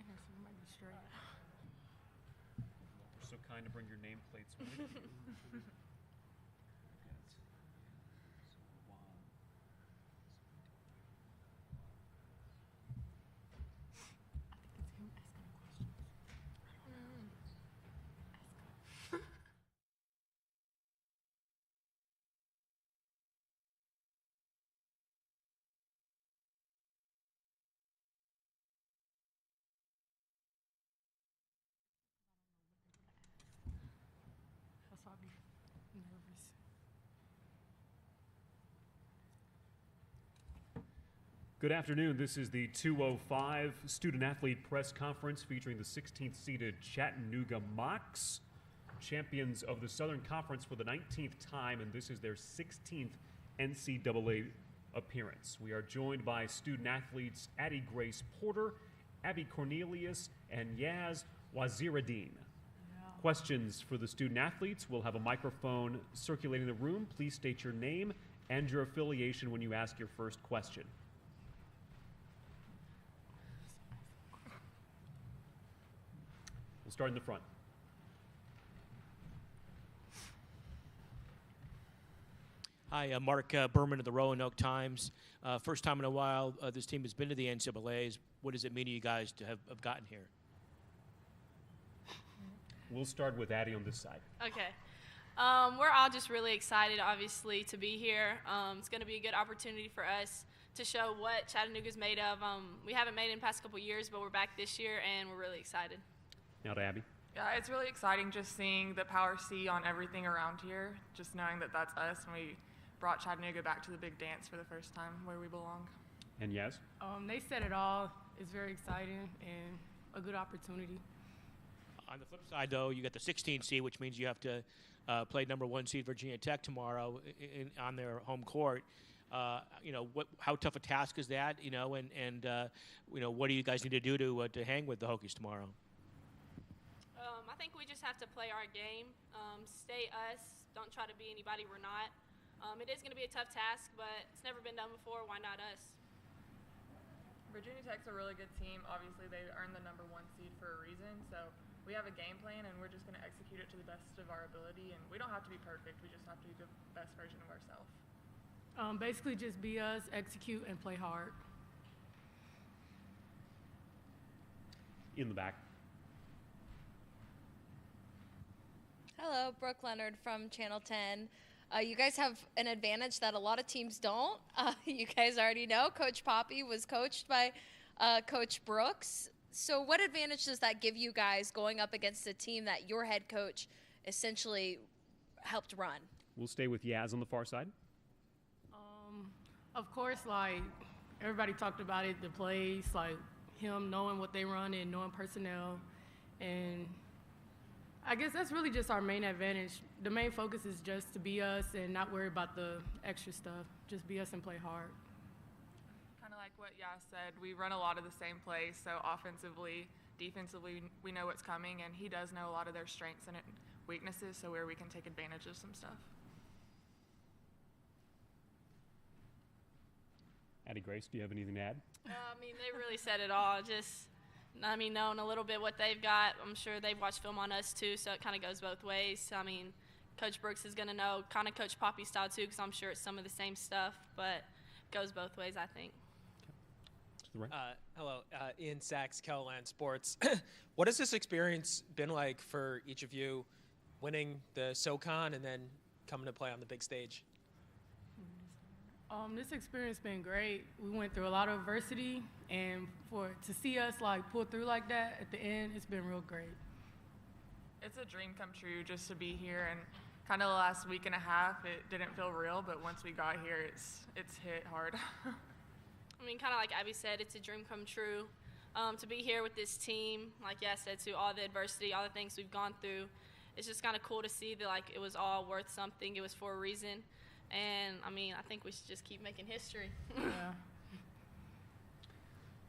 You might be straight. We're so kind to bring your nameplates with you. That's why I be nervous. Good afternoon. This is the 205 Student Athlete Press Conference featuring the 16th seeded Chattanooga Mocs, champions of the Southern Conference for the 19th time, and this is their 16th NCAA appearance. We are joined by student athletes Addie Grace Porter, Abby Cornelius, and Yaz Waziruddin. Questions for the student athletes. We'll have a microphone circulating the room. Please state your name and your affiliation when you ask your first question. We'll start in the front. Hi, Mark Berman of the Roanoke Times. First time in a while this team has been to the NCAAs. What does it mean to you guys to have gotten here? We'll start with Addie on this side. Okay. We're all just really excited, obviously, to be here. It's going to be a good opportunity for us to show what Chattanooga's made of. We haven't made it in the past couple years, but we're back this year, and we're really excited. Now to Abby. Yeah, it's really exciting just seeing the Power C on everything around here, just knowing that that's us, and we brought Chattanooga back to the big dance for the first time where we belong. And Yaz? They said it all. It's very exciting and a good opportunity. On the flip side, though, you got the 16 seed, which means you have to play number 1 seed Virginia Tech tomorrow on their home court. How tough a task is that? What do you guys need to do to hang with the Hokies tomorrow? I think we just have to play our game, stay us, don't try to be anybody we're not. It is going to be a tough task, but it's never been done before. Why not us? Virginia Tech's a really good team. Obviously, they earned the number 1 seed for a reason, so we have a game plan, and we're just going to execute it to the best of our ability, and we don't have to be perfect. We just have to be the best version of ourselves. Basically just be us, execute, and play hard. In the back. Hello, Brooke Leonard from Channel 10. You guys have an advantage that a lot of teams don't. You guys already know Coach Poppy was coached by Coach Brooks. So what advantage does that give you guys going up against a team that your head coach essentially helped run? We'll stay with Yaz on the far side. Of course, like everybody talked about it, the plays, like him knowing what they run and knowing personnel. And I guess that's really just our main advantage. The main focus is just to be us and not worry about the extra stuff. Just be us and play hard. Kind of like what Yas said, we run a lot of the same plays, so offensively, defensively, we know what's coming, and he does know a lot of their strengths and weaknesses, so where we can take advantage of some stuff. Addie Grace, do you have anything to add? They really said it all. Just, knowing a little bit what they've got, I'm sure they've watched film on us too, so it kind of goes both ways. Coach Brooks is going to know kind of Coach Poppy's style too, because I'm sure it's some of the same stuff, but it goes both ways, I think. To the right. Hello, Ian Sachs, Keloland Sports. What has this experience been like for each of you, winning the SoCon and then coming to play on the big stage? This experience been great. We went through a lot of adversity, and to see us pull through like that at the end, it's been real great. It's a dream come true just to be here, and kind of the last week and a half, it didn't feel real, but once we got here, it's hit hard. Kind of like Abby said, it's a dream come true. To be here with this team, like Yas said too, all the adversity, all the things we've gone through, it's just kind of cool to see that it was all worth something. It was for a reason. And, I think we should just keep making history. Yeah.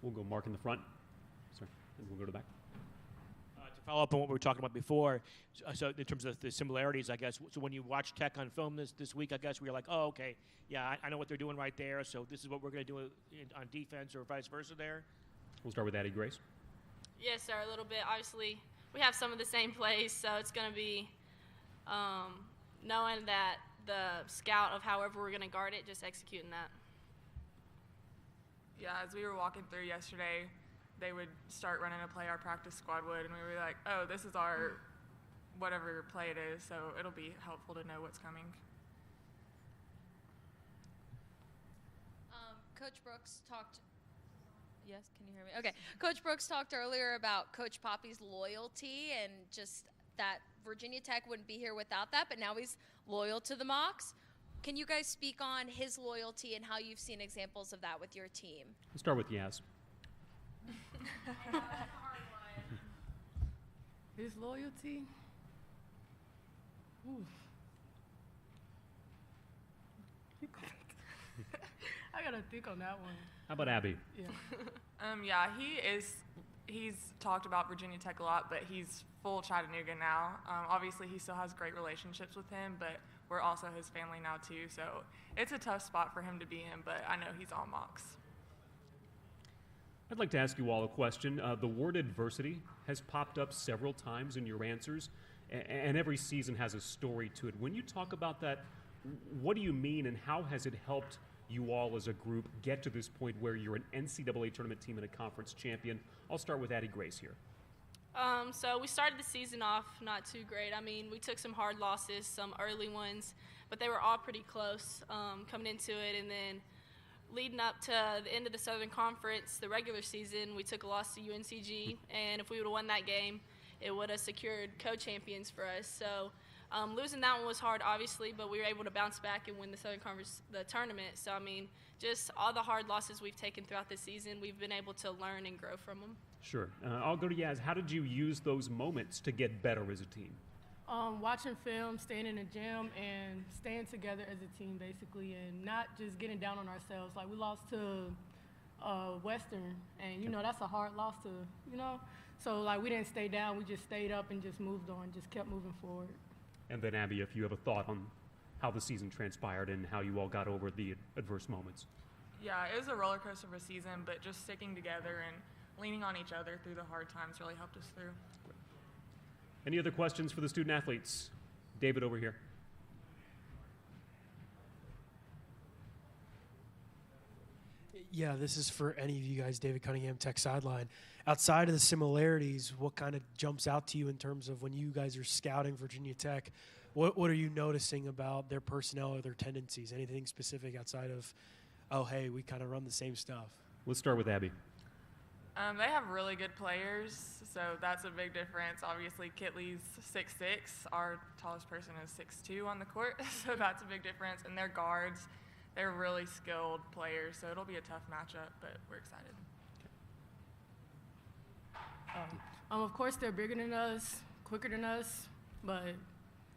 We'll go Mark in the front. Sorry, and we'll go to the back. To follow up on what we were talking about before, so in terms of the similarities, I guess, so when you watch Tech on film this week, I guess, where you're like, oh, okay, yeah, I know what they're doing right there, so this is what we're going to do on defense or vice versa there? We'll start with Addie Grace. Yes, sir, a little bit. Obviously, we have some of the same plays, so it's going to be knowing that the scout of however we're going to guard it, just executing that. Yeah, as we were walking through yesterday, they would start running a play, our practice squad would, and we were like, oh, this is our whatever play it is, so it'll be helpful to know what's coming. Coach Brooks talked. Yes, can you hear me? Okay. Coach Brooks talked earlier about Coach Poppy's loyalty and just that Virginia Tech wouldn't be here without that, but now he's loyal to the Mocs. Can you guys speak on his loyalty and how you've seen examples of that with your team? We'll start with Yaz. His loyalty? Ooh. I gotta think on that one. How about Abby? Yeah. Yeah, he's talked about Virginia Tech a lot, but he's full Chattanooga now. Obviously, he still has great relationships with him, but we're also his family now too, so it's a tough spot for him to be in, but I know he's all Mocs. I'd like to ask you all a question. The word adversity has popped up several times in your answers, and every season has a story to it. When you talk about that, what do you mean, and how has it helped you all as a group get to this point where you're an NCAA tournament team and a conference champion? I'll start with Addie Grace here. So we started the season off not too great. I mean, we took some hard losses, some early ones, but they were all pretty close coming into it. And then leading up to the end of the Southern Conference, the regular season, we took a loss to UNCG. And if we would have won that game, it would have secured co-champions for us. So losing that one was hard, obviously, but we were able to bounce back and win the Southern Conference, the tournament. So, I mean, just all the hard losses we've taken throughout the season, we've been able to learn and grow from them. Sure. I'll go to Yaz. How did you use those moments to get better as a team? Watching film, staying in the gym, and staying together as a team, basically, and not just getting down on ourselves. Like, we lost to Western, and, you know, that's a hard loss to, you know. So, like, we didn't stay down. We just stayed up and just moved on, just kept moving forward. And then, Abby, if you have a thought on how the season transpired and how you all got over the adverse moments. Yeah, it was a roller coaster of a season, but just sticking together and leaning on each other through the hard times really helped us through. Any other questions for the student athletes? David over here. Yeah, this is for any of you guys, David Cunningham, Tech Sideline. Outside of the similarities, what kind of jumps out to you in terms of when you guys are scouting Virginia Tech? What are you noticing about their personnel or their tendencies? Anything specific outside of, oh, hey, we kind of run the same stuff? Let's start with Abby. They have really good players, so that's a big difference. Obviously, Kitley's 6'6". Our tallest person is 6'2" on the court, so that's a big difference. And their guards, they're really skilled players, so it'll be a tough matchup, but we're excited. Of course, they're bigger than us, quicker than us, but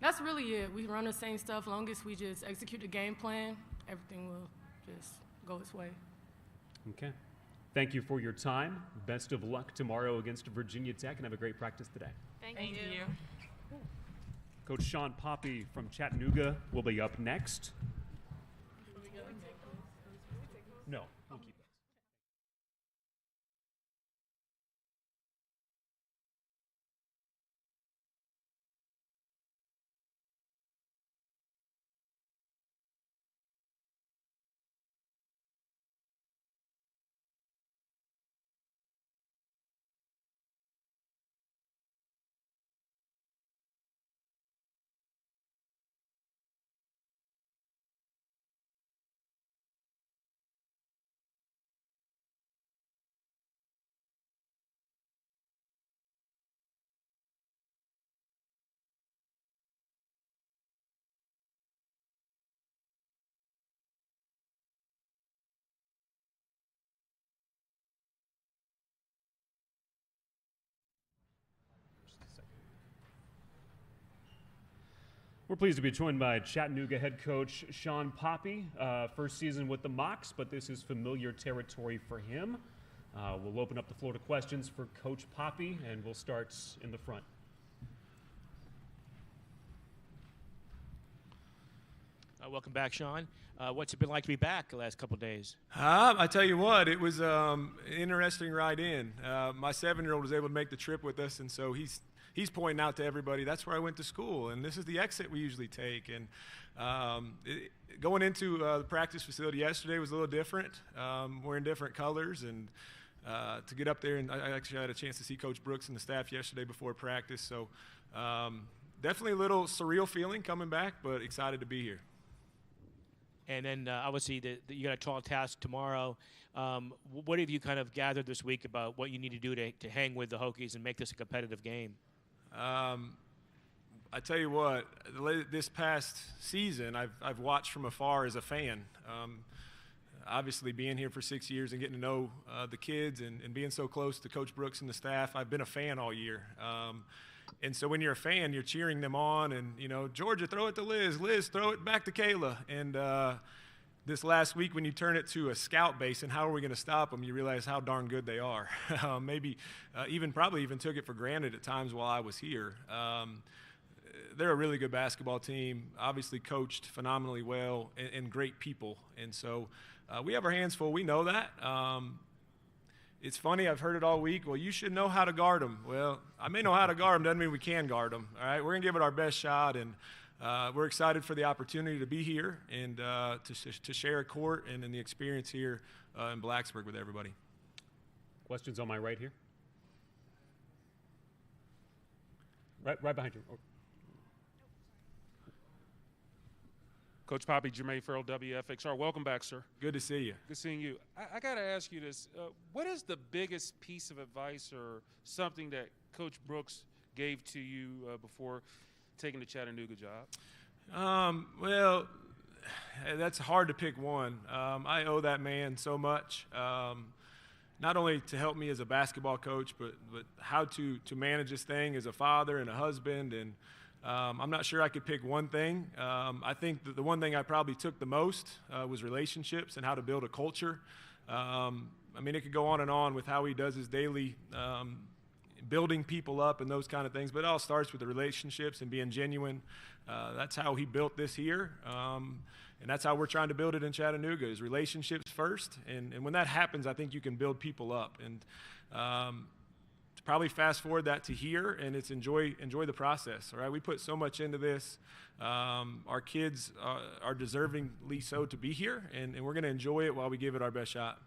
that's really it. We run the same stuff. Long as we just execute the game plan, everything will just go its way. Okay. Thank you for your time. Best of luck tomorrow against Virginia Tech, and have a great practice today. Thank Thank you. Coach Sean Poppy from Chattanooga will be up next. No, we'll keep it. We're pleased to be joined by Chattanooga head coach Sean Poppy. First season with the Mocs, but this is familiar territory for him. We'll open up the floor to questions for Coach Poppy, and we'll start in the front. Welcome back, Sean. What's it been like to be back the last couple of days? I tell you what, it was an interesting ride in. My 7-year-old was able to make the trip with us, and so he's pointing out to everybody, that's where I went to school, and this is the exit we usually take. And going into the practice facility yesterday was a little different. Wearing different colors, and to get up there, and I actually had a chance to see Coach Brooks and the staff yesterday before practice. So definitely a little surreal feeling coming back, but excited to be here. And then obviously you got a tall task tomorrow. What have you kind of gathered this week about what you need to do to hang with the Hokies and make this a competitive game? I tell you what, this past season I've watched from afar as a fan. Obviously being here for 6 years and getting to know the kids and being so close to Coach Brooks and the staff, I've been a fan all year. And so when you're a fan, you're cheering them on, and, Georgia, throw it to Liz. Liz, throw it back to Kayla. And this last week when you turn it to a scout base and how are we going to stop them, you realize how darn good they are. Maybe probably even took it for granted at times while I was here. They're a really good basketball team, obviously coached phenomenally well, and great people. And so we have our hands full. We know that. It's funny, I've heard it all week. Well, you should know how to guard them. Well, I may know how to guard them, doesn't mean we can guard them. All right, we're going to give it our best shot, and we're excited for the opportunity to be here and to share a court and in the experience here in Blacksburg with everybody. Questions on my right here? Right behind you. Oh. Coach Poppy, Jermaine Farrell, WFXR. Welcome back, sir. Good to see you. Good seeing you. I got to ask you this. What is the biggest piece of advice or something that Coach Brooks gave to you before taking the Chattanooga job? Well, that's hard to pick one. I owe that man so much, not only to help me as a basketball coach, but how to manage this thing as a father and a husband. And I'm not sure I could pick one thing. I think that the one thing I probably took the most was relationships and how to build a culture. It could go on and on with how he does his daily building people up and those kind of things, but it all starts with the relationships and being genuine. That's how he built this here, and that's how we're trying to build it in Chattanooga, is relationships first. And when that happens, I think you can build people up. And probably fast forward that to here, and it's enjoy the process. All right, we put so much into this. Our kids are deservingly so to be here, and we're going to enjoy it while we give it our best shot.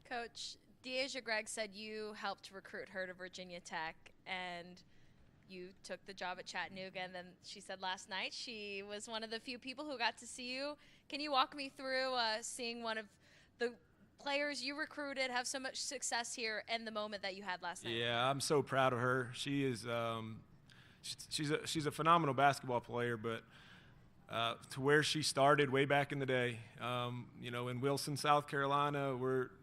Coach, Deasia Gregg said you helped recruit her to Virginia Tech, and you took the job at Chattanooga, and then she said last night she was one of the few people who got to see you. Can you walk me through seeing one of the players you recruited have so much success here and the moment that you had last night? Yeah, I'm so proud of her. She is she's a phenomenal basketball player, but to where she started way back in the day, in Wilson, South Carolina,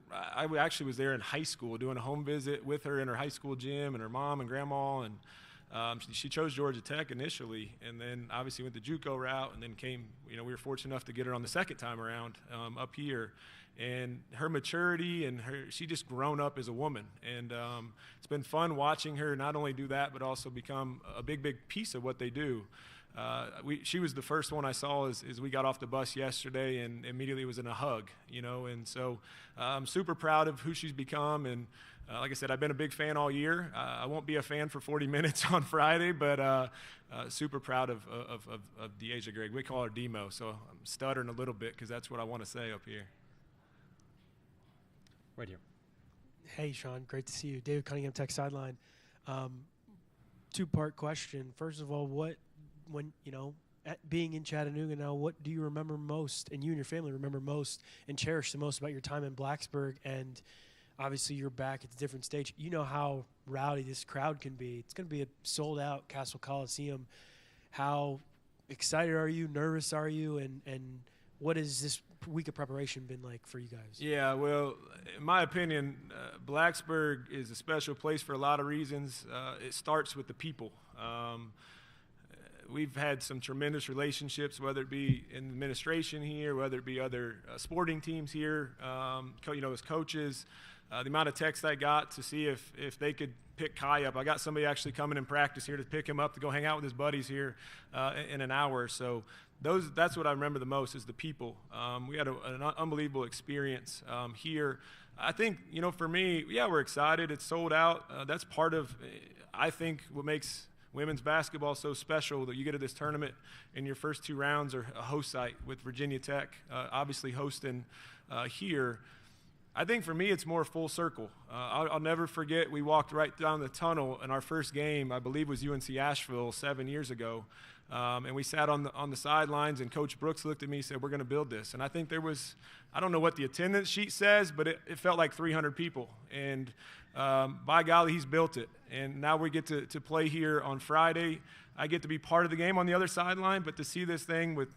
I actually was there in high school doing a home visit with her in her high school gym, and her mom and grandma, and she chose Georgia Tech initially, and then obviously went the JUCO route, and then came, we were fortunate enough to get her on the second time around up here. And her maturity and she just grown up as a woman. And it's been fun watching her not only do that, but also become a big, big piece of what they do. She was the first one I saw as we got off the bus yesterday, and immediately was in a hug, and so I'm super proud of who she's become. And like I said, I've been a big fan all year. I won't be a fan for 40 minutes on Friday, but super proud of Deasia Gregg. We call her Demo, so I'm stuttering a little bit because that's what I want to say up here. Right here. Hey, Sean, great to see you. David Cunningham, Tech Sideline. Two-part question. First of all, being in Chattanooga now, what do you remember most, and you and your family remember most and cherish the most about your time in Blacksburg? And obviously you're back at a different stage. You know how rowdy this crowd can be. It's going to be a sold-out Castle Coliseum. How excited are you, nervous are you, and what has this week of preparation been like for you guys? Yeah, well, in my opinion, Blacksburg is a special place for a lot of reasons. It starts with the people. We've had some tremendous relationships, whether it be in administration here, whether it be other sporting teams here, as coaches. the amount of texts I got to see if they could pick Kai up. I got somebody actually coming in practice here to pick him up to go hang out with his buddies here in an hour or so. That's what I remember the most is the people. We had an unbelievable experience here. I think, for me, yeah, we're excited. It's sold out. That's part of, I think, what makes women's basketball so special, that you get to this tournament and your first 2 rounds are a host site with Virginia Tech, obviously hosting here. I think for me it's more full circle. I'll never forget, we walked right down the tunnel in our first game, I believe was UNC Asheville 7 years ago, and we sat on the sidelines, and Coach Brooks looked at me and said, we're going to build this. And I think there was, I don't know what the attendance sheet says, but it felt like 300 people. And by golly, he's built it. And now we get to play here on Friday. I get to be part of the game on the other sideline, but to see this thing with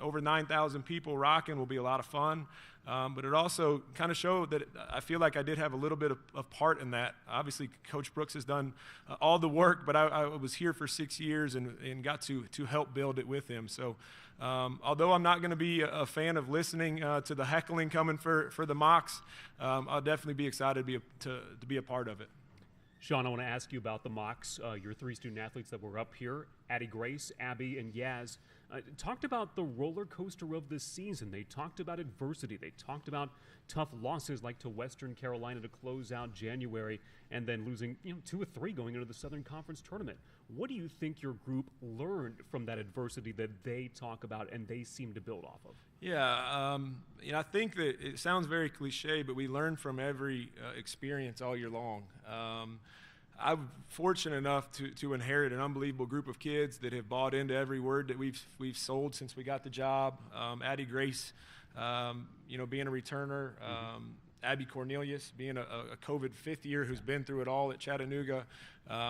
over 9,000 people rocking will be a lot of fun. But it also kind of showed that I feel like I did have a little bit of part in that. Obviously, Coach Brooks has done all the work, but I was here for 6 years and got to help build it with him. So although I'm not going to be a fan of listening to the heckling coming for the mocks, I'll definitely be excited to be a part of it. Sean, I want to ask you about the mocks. Your 3 student athletes that were up here, Addie Grace, Abby, and Yaz, talked about the roller coaster of this season. They talked about adversity. They talked about tough losses like to Western Carolina to close out January, and then losing 2 or 3 going into the Southern Conference tournament. What do you think your group learned from that adversity that they talk about and they seem to build off of? Yeah, I think that it sounds very cliche, but we learn from every experience all year long. I'm fortunate enough to inherit an unbelievable group of kids that have bought into every word that we've sold since we got the job. Addie Grace, being a returner. Abby Cornelius, being a COVID 5th year who's been through it all at Chattanooga.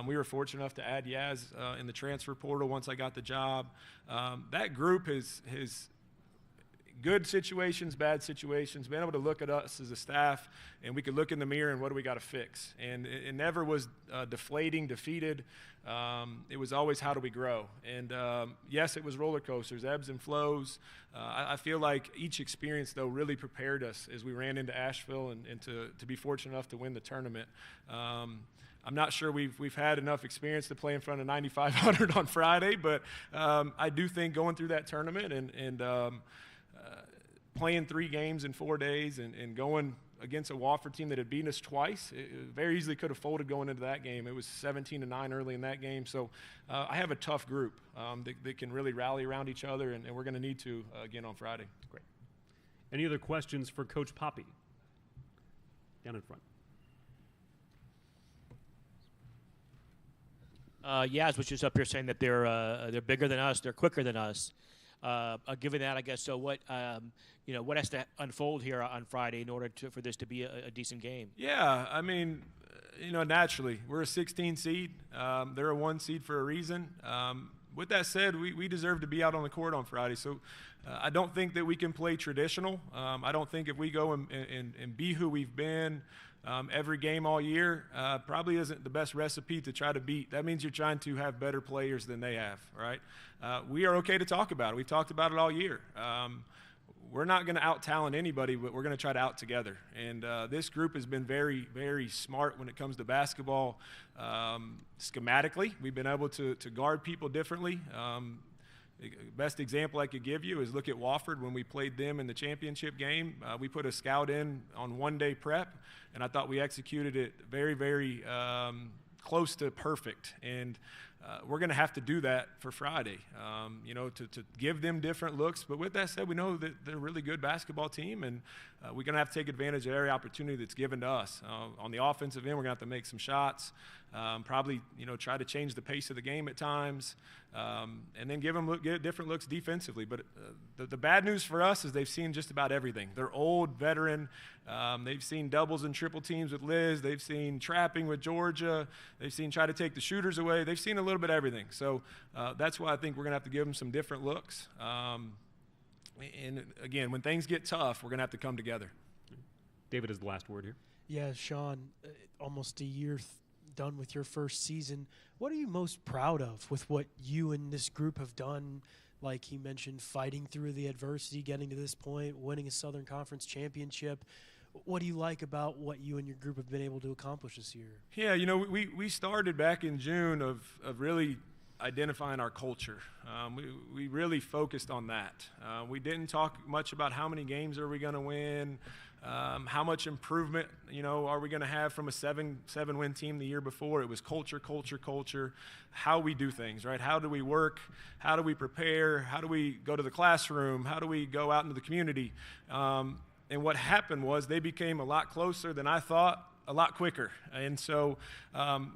We were fortunate enough to add Yaz in the transfer portal once I got the job. That group has good situations, bad situations, been able to look at us as a staff, and we could look in the mirror and what do we got to fix. And it never was deflating, defeated. It was always how do we grow. And yes, it was roller coasters, ebbs and flows. I feel like each experience, though, really prepared us as we ran into Asheville and to be fortunate enough to win the tournament. I'm not sure we've had enough experience to play in front of 9,500 on Friday, but I do think going through that tournament and playing 3 games in 4 days and going against a Wofford team that had beaten us twice, it very easily could have folded going into that game. It was 17-9 early in that game. So I have a tough group that can really rally around each other, and we're going to need to again on Friday. Great. Any other questions for Coach Poppy? Down in front. Yaz was just up here saying that they're bigger than us, they're quicker than us. Given that, I guess, so what has to unfold here on Friday in order for this to be a decent game? Yeah, I mean, naturally, we're a 16 seed. They're a 1 seed for a reason. With that said, we deserve to be out on the court on Friday. So I don't think that we can play traditional. I don't think if we go and be who we've been every game all year, probably isn't the best recipe to try to beat. That means you're trying to have better players than they have, right? We are okay to talk about it. We've talked about it all year. We're not going to out-talent anybody, but we're going to try to out-together. And this group has been very, very smart when it comes to basketball. Schematically, we've been able to guard people differently. The best example I could give you is look at Wofford when we played them in the championship game. We put a scout in on 1-day prep, and I thought we executed it very, very close to perfect. And we're going to have to do that for Friday, to give them different looks. But with that said, we know that they're a really good basketball team, and we're going to have to take advantage of every opportunity that's given to us. On the offensive end, we're going to have to make some shots, probably, try to change the pace of the game at times, and then get different looks defensively. But the bad news for us is they've seen just about everything. They're old, veteran. They've seen doubles and triple teams with Liz. They've seen trapping with Georgia. They've seen try to take the shooters away. They've seen a little bit of everything. So that's why I think we're going to have to give them some different looks. And again, when things get tough, we're going to have to come together. David is the last word here. Yeah, Sean, almost a year done with your first season. What are you most proud of with what you and this group have done? Like he mentioned, fighting through the adversity, getting to this point, winning a Southern Conference championship. What do you like about what you and your group have been able to accomplish this year? Yeah, you know, we started back in June of really identifying our culture. We really focused on that. We didn't talk much about how many games are we going to win, how much improvement, you know, are we going to have from a seven-win team the year before. It was culture, culture, culture, how we do things, right? How do we work? How do we prepare? How do we go to the classroom? How do we go out into the community? And what happened was they became a lot closer than I thought, a lot quicker. And so,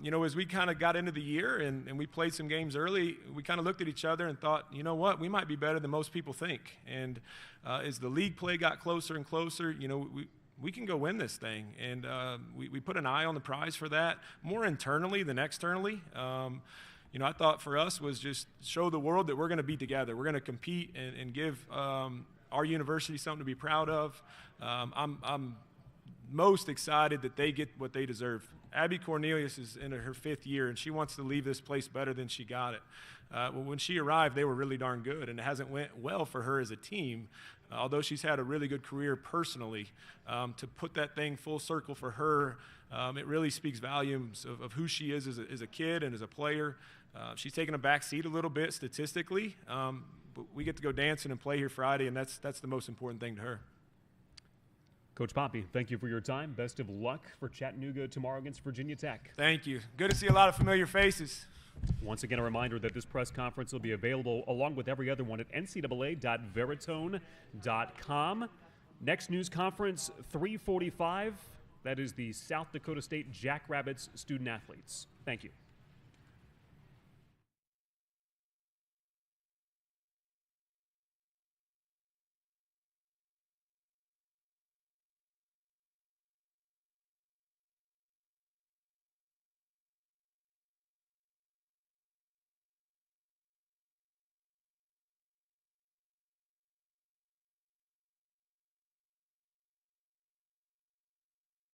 you know, as we kind of got into the year and we played some games early, we kind of looked at each other and thought, you know what, we might be better than most people think. And as the league play got closer and closer, you know, we can go win this thing. And we put an eye on the prize for that, more internally than externally. You know, I thought for us was just show the world that we're going to be together. We're going to compete and give our university something to be proud of. I'm most excited that they get what they deserve. Abby Cornelius is in her 5th year, and she wants to leave this place better than she got it. Well, when she arrived, they were really darn good, and it hasn't went well for her as a team, although she's had a really good career personally. To put that thing full circle for her, it really speaks volumes of who she is as a kid and as a player. She's taken a back seat a little bit statistically, but we get to go dancing and play here Friday, and that's the most important thing to her. Coach Poppy, thank you for your time. Best of luck for Chattanooga tomorrow against Virginia Tech. Thank you. Good to see a lot of familiar faces. Once again, a reminder that this press conference will be available along with every other one at ncaa.veritone.com. Next news conference, 3:45. That is the South Dakota State Jackrabbits student athletes. Thank you.